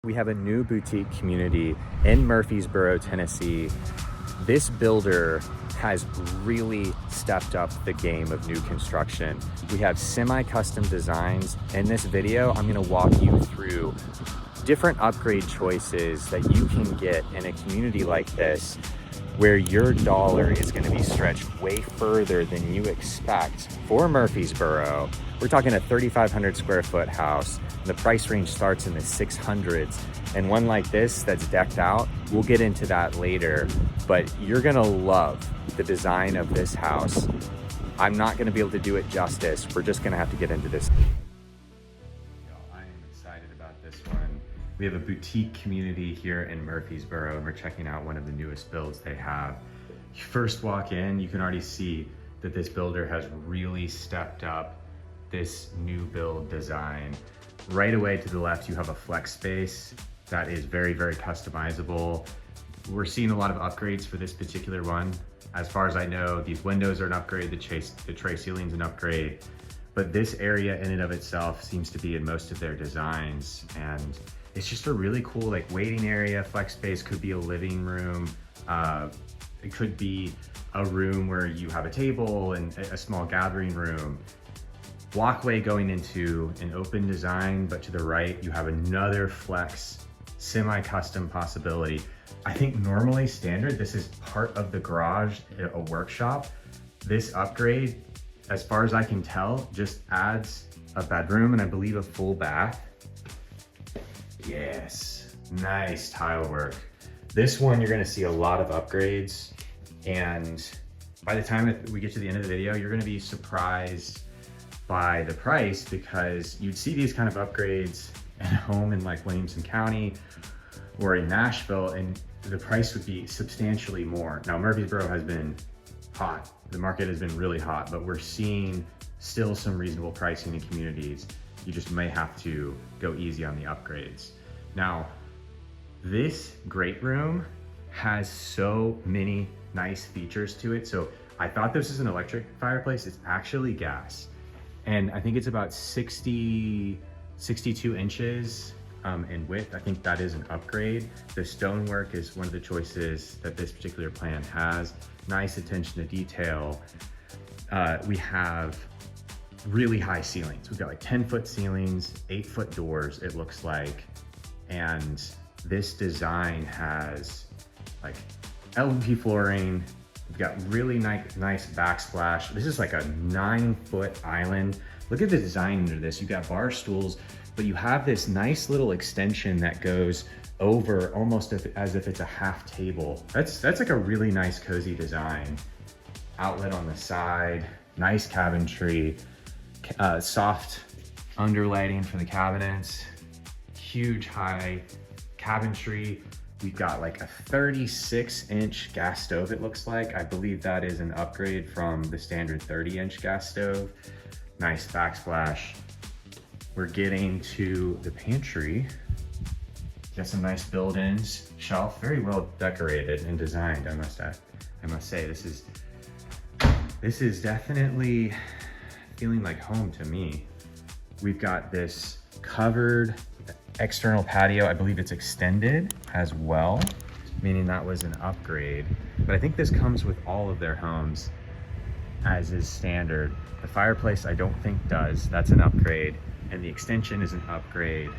We have a new boutique community in Murfreesboro, Tennessee. This builder has really stepped up the game of new construction. We have semi-custom designs. In this video, I'm gonna walk you through different upgrade choices that you can get in a community like this, where your dollar is gonna be stretched way further than you expect. For Murfreesboro, we're talking a 3,500 square foot house. The price range starts in the 600s. And one like this that's decked out, we'll get into that later, but you're gonna love the design of this house. I'm not gonna be able to do it justice. We're just gonna have to get into this. I am excited about this one. We have a boutique community here in Murfreesboro, and we're checking out one of the newest builds they have. You first walk in, you can already see that this builder has really stepped up this new build design. Right away to the left, you have a flex space that is very, very customizable. We're seeing a lot of upgrades for this particular one. As far as I know, these windows are an upgrade, the tray ceiling's an upgrade, but this area in and of itself seems to be in most of their designs. And it's just a really cool like waiting area. Flex space could be a living room. It could be a room where you have a table and a small gathering room. Walkway going into an open design, but to the right, you have another flex semi-custom possibility. I think normally standard, this is part of the garage, a workshop. This upgrade, as far as I can tell, just adds a bedroom and I believe a full bath. Yes, nice tile work. This one, you're gonna see a lot of upgrades. And by the time that we get to the end of the video, you're gonna be surprised by the price, because you'd see these kind of upgrades at home in like Williamson County or in Nashville, and the price would be substantially more. Now, Murfreesboro has been hot. The market has been really hot, but we're seeing still some reasonable pricing in communities. You just may have to go easy on the upgrades. Now, this great room has so many nice features to it. So I thought this is an electric fireplace. It's actually gas. And I think it's about 62 inches in width. I think that is an upgrade. The stonework is one of the choices that this particular plan has. Nice attention to detail. We have really high ceilings. We've got like 10-foot ceilings, 8-foot doors, it looks like. And this design has like LVP flooring. We've got really nice backsplash. This is like a 9-foot island. Look at the design under this. You've got bar stools, but you have this nice little extension that goes over almost as if it's a half table. That's like a really nice cozy design. Outlet on the side, nice cabinetry, soft underlighting for the cabinets, huge high cabinetry. We've got like a 36-inch gas stove, it looks like. I believe that is an upgrade from the standard 30-inch gas stove. Nice backsplash. We're getting to the pantry. Got some nice built-ins, shelf, very well decorated and designed, I must say. This is definitely feeling like home to me. We've got this covered external patio. I believe it's extended as well, meaning that was an upgrade. But I think this comes with all of their homes as is standard. The fireplace I don't think does, that's an upgrade. And the extension is an upgrade.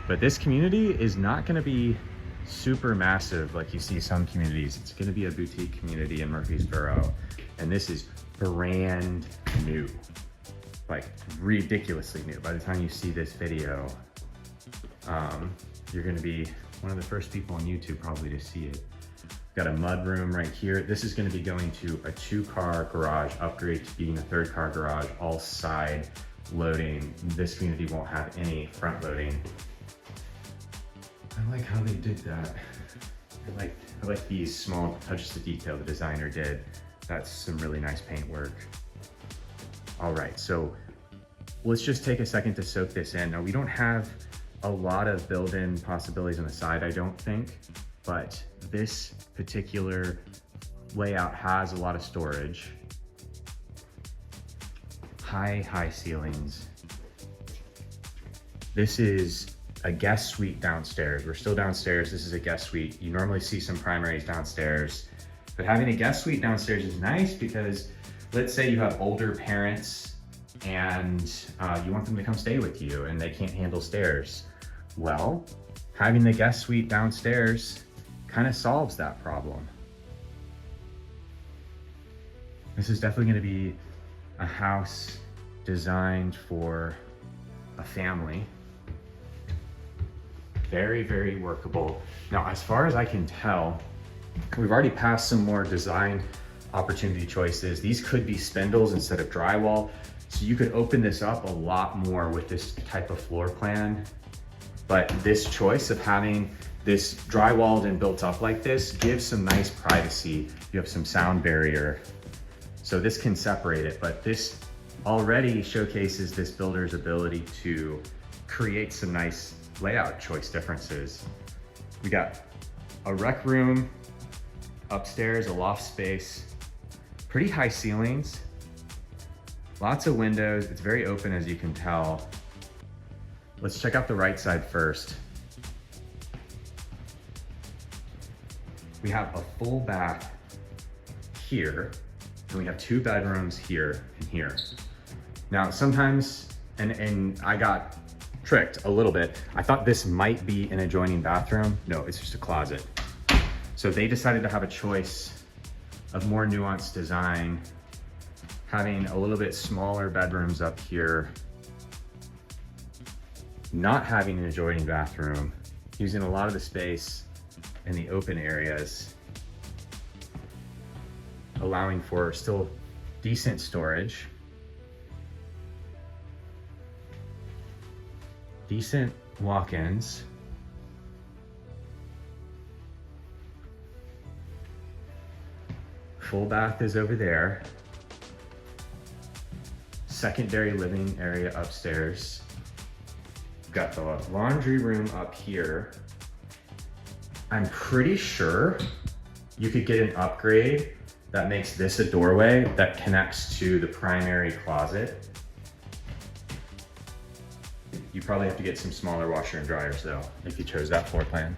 But this community is not gonna be super massive like you see some communities. It's gonna be a boutique community in Murfreesboro. And this is brand new, like ridiculously new. By the time you see this video, you're gonna be one of the first people on YouTube probably to see it. Got a mud room right here. This is gonna be going to a 2-car garage upgrade to being a 3rd-car garage, all side loading. This community won't have any front loading. I like how they did that. I like these small touches of detail the designer did. That's some really nice paint work. All right, so let's just take a second to soak this in. Now, we don't have a lot of built-in possibilities on the side, I don't think, but this particular layout has a lot of storage. High ceilings. This is a guest suite downstairs. We're still downstairs. This is a guest suite. You normally see some primaries downstairs, but having a guest suite downstairs is nice because let's say you have older parents and you want them to come stay with you and they can't handle stairs. Well, having the guest suite downstairs kind of solves that problem. This is definitely going to be a house designed for a family. Very, very workable. Now, as far as I can tell, we've already passed some more design opportunity choices. These could be spindles instead of drywall. So you could open this up a lot more with this type of floor plan. But this choice of having this drywalled and built up like this gives some nice privacy. You have some sound barrier. So this can separate it, but this already showcases this builder's ability to create some nice layout choice differences. We got a rec room upstairs, a loft space, pretty high ceilings, lots of windows. It's very open, as you can tell. Let's check out the right side first. We have a full bath here, and we have 2 bedrooms here and here. Now, sometimes, and I got tricked a little bit. I thought this might be an adjoining bathroom. No, it's just a closet. So they decided to have a choice of more nuanced design, having a little bit smaller bedrooms up here, not having an adjoining bathroom, using a lot of the space in the open areas, allowing for still decent storage, decent walk-ins, full bath is over there, secondary living area upstairs. Got the laundry room up here. I'm pretty sure you could get an upgrade that makes this a doorway that connects to the primary closet. You probably have to get some smaller washer and dryers though, if you chose that floor plan.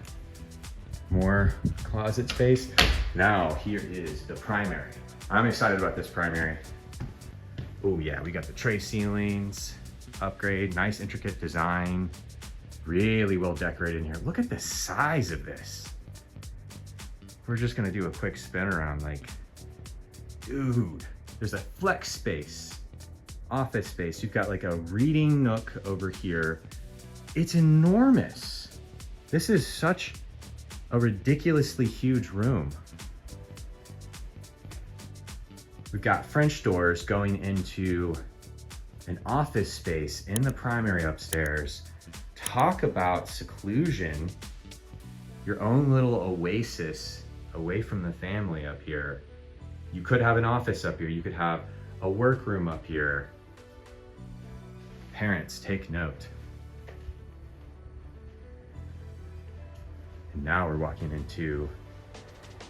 More closet space. Now here is the primary. I'm excited about this primary. Oh yeah, we got the tray ceilings, upgrade, nice intricate design, really well decorated in here. Look at the size of this. We're just gonna do a quick spin around, like, dude, there's a flex space, office space. You've got like a reading nook over here. It's enormous. This is such a ridiculously huge room. We've got French doors going into an office space in the primary upstairs. Talk about seclusion, your own little oasis away from the family up here. You could have an office up here. You could have a workroom up here. Parents, take note. And now we're walking into,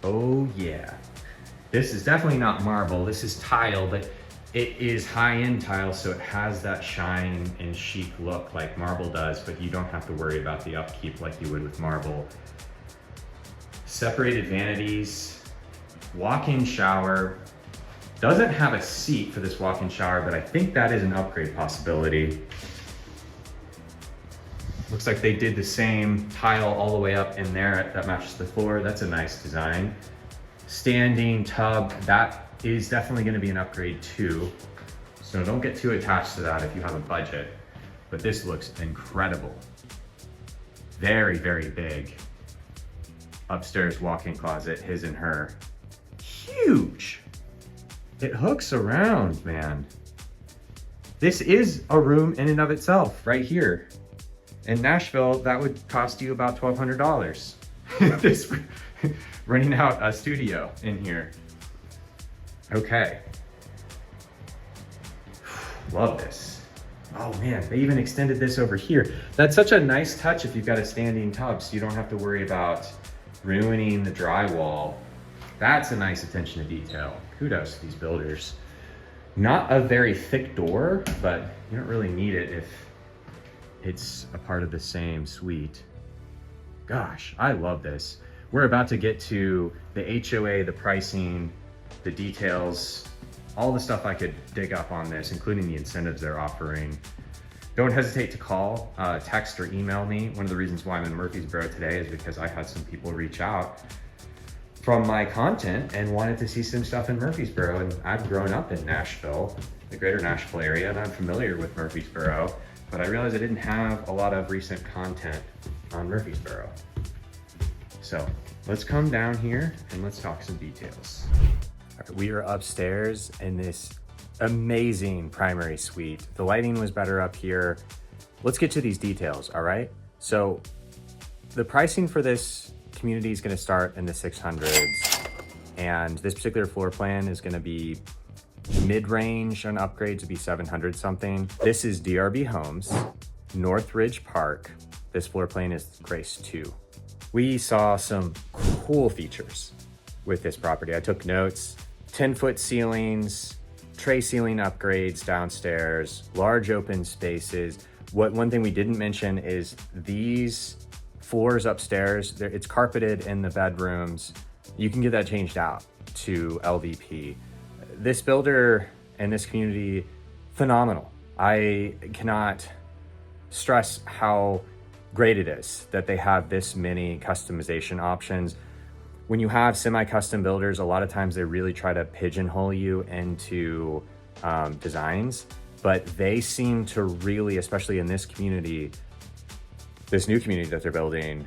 oh yeah. This is definitely not marble. This is tile, but it is high-end tile, so it has that shine and chic look like marble does, but you don't have to worry about the upkeep like you would with marble. Separated vanities, walk-in shower. Doesn't have a seat for this walk-in shower, but I think that is an upgrade possibility. Looks like they did the same tile all the way up in there that matches the floor. That's a nice design. Standing tub, that is definitely gonna be an upgrade too. So don't get too attached to that if you have a budget, but this looks incredible. Very, very big. Upstairs walk-in closet, his and her. Huge. It hooks around, man. This is a room in and of itself right here. In Nashville, that would cost you about $1,200. This renting out a studio in here. Okay. Love this. Oh man, they even extended this over here. That's such a nice touch if you've got a standing tub, so you don't have to worry about ruining the drywall. That's a nice attention to detail. Kudos to these builders. Not a very thick door, but you don't really need it if it's a part of the same suite. Gosh, I love this. We're about to get to the HOA, the pricing, the details, all the stuff I could dig up on this, including the incentives they're offering. Don't hesitate to call, text, or email me. One of the reasons why I'm in Murfreesboro today is because I had some people reach out from my content and wanted to see some stuff in Murfreesboro. And I've grown up in Nashville, the greater Nashville area, and I'm familiar with Murfreesboro, but I realized I didn't have a lot of recent content on Murfreesboro. So let's come down here and let's talk some details. All right, we are upstairs in this amazing primary suite. The lighting was better up here. Let's get to these details, all right? So the pricing for this community is gonna start in the 600s, and this particular floor plan is gonna be mid-range on upgrade to be 700 something. This is DRB Homes, Northridge Park. This floor plan is Grace 2. We saw some cool features with this property. I took notes. 10-foot ceilings, tray ceiling upgrades downstairs, large open spaces. One thing we didn't mention is these floors upstairs, it's carpeted in the bedrooms. You can get that changed out to LVP. This builder and this community, phenomenal. I cannot stress how great it is that they have this many customization options. When you have semi-custom builders, a lot of times they really try to pigeonhole you into designs, but they seem to really, especially in this community, this new community that they're building,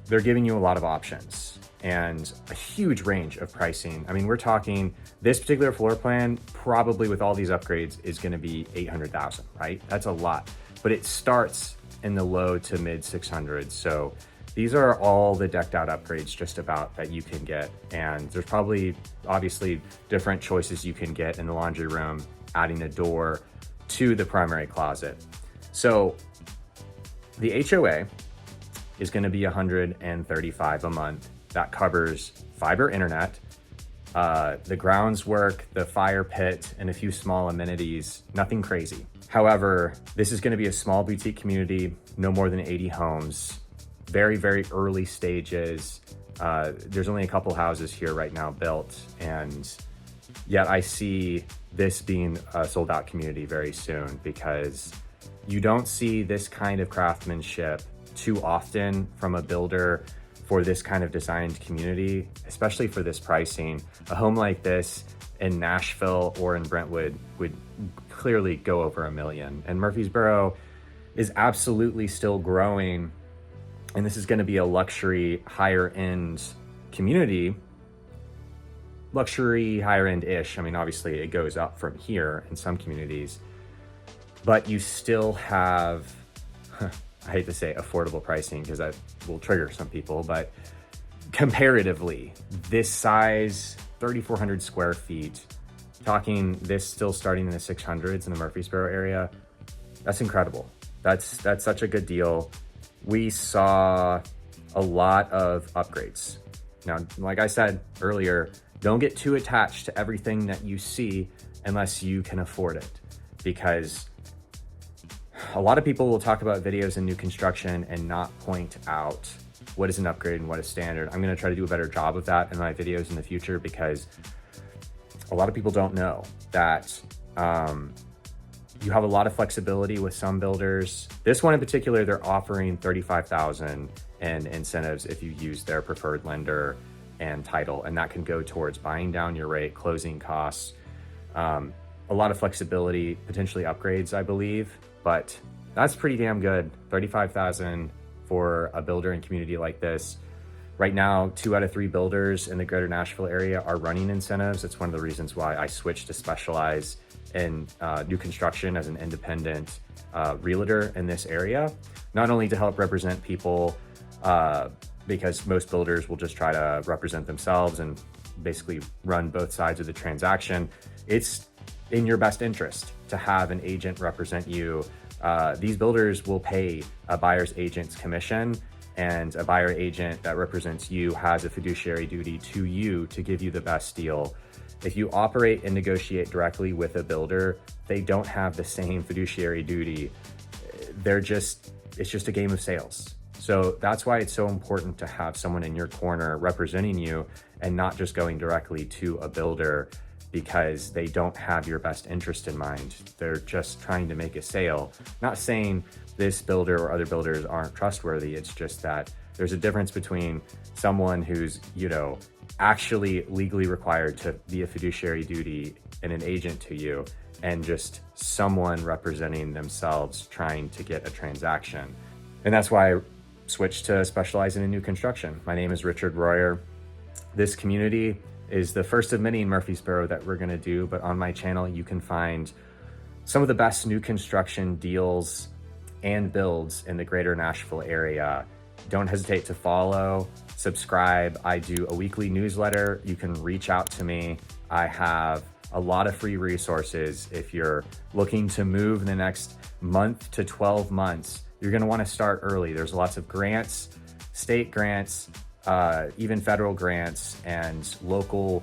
they're giving you a lot of options and a huge range of pricing. I mean, we're talking this particular floor plan, probably with all these upgrades, is gonna be 800,000, right? That's a lot, but it starts in the low to mid 600s. So these are all the decked out upgrades just about that you can get. And there's probably obviously different choices you can get in the laundry room, adding a door to the primary closet. So the HOA is gonna be $135 a month. That covers fiber internet, the grounds work, the fire pit, and a few small amenities, nothing crazy. However, this is gonna be a small boutique community, no more than 80 homes, very, very early stages. There's only a couple houses here right now built, and yet I see this being a sold out community very soon, because you don't see this kind of craftsmanship too often from a builder for this kind of designed community, especially for this pricing. A home like this in Nashville or in Brentwood would clearly go over $1 million. And Murfreesboro is absolutely still growing. And this is gonna be a luxury, higher end community. Luxury, higher end-ish. I mean, obviously it goes up from here in some communities, but you still have, I hate to say affordable pricing because that will trigger some people, but comparatively, this size, 3,400 square feet, talking this still starting in the 600s in the Murfreesboro area, that's incredible. That's such a good deal. We saw a lot of upgrades. Now, like I said earlier, don't get too attached to everything that you see unless you can afford it, because a lot of people will talk about videos in new construction and not point out what is an upgrade and what is standard. I'm gonna try to do a better job of that in my videos in the future, because a lot of people don't know that you have a lot of flexibility with some builders. This one in particular, they're offering $35,000 in incentives if you use their preferred lender and title, and that can go towards buying down your rate, closing costs, a lot of flexibility, potentially upgrades, I believe, but that's pretty damn good. $35,000 for a builder and community like this. Right now, 2 out of 3 builders in the greater Nashville area are running incentives. It's one of the reasons why I switched to specialize in new construction as an independent realtor in this area, not only to help represent people, because most builders will just try to represent themselves and basically run both sides of the transaction. It's in your best interest to have an agent represent you. These builders will pay a buyer's agent's commission, and a buyer agent that represents you has a fiduciary duty to you to give you the best deal. If you operate and negotiate directly with a builder, they don't have the same fiduciary duty. it's just a game of sales. So that's why it's so important to have someone in your corner representing you and not just going directly to a builder because they don't have your best interest in mind. They're just trying to make a sale. Not saying this builder or other builders aren't trustworthy. It's just that there's a difference between someone who's, you know, actually legally required to be a fiduciary duty and an agent to you, and just someone representing themselves trying to get a transaction. And that's why I switched to specializing in new construction. My name is Richard Royer. This community is the first of many in Murfreesboro that we're gonna do, but on my channel, you can find some of the best new construction deals and builds in the greater Nashville area. Don't hesitate to follow, subscribe. I do a weekly newsletter. You can reach out to me. I have a lot of free resources. If you're looking to move in the next month to 12 months, you're gonna wanna start early. There's lots of grants, state grants, even federal grants, and local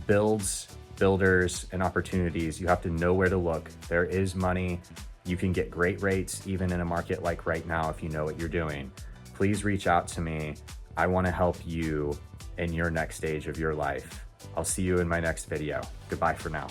builders and opportunities. You have to know where to look. There is money. You can get great rates even in a market like right now if you know what you're doing. Please reach out to me. I wanna help you in your next stage of your life. I'll see you in my next video. Goodbye for now.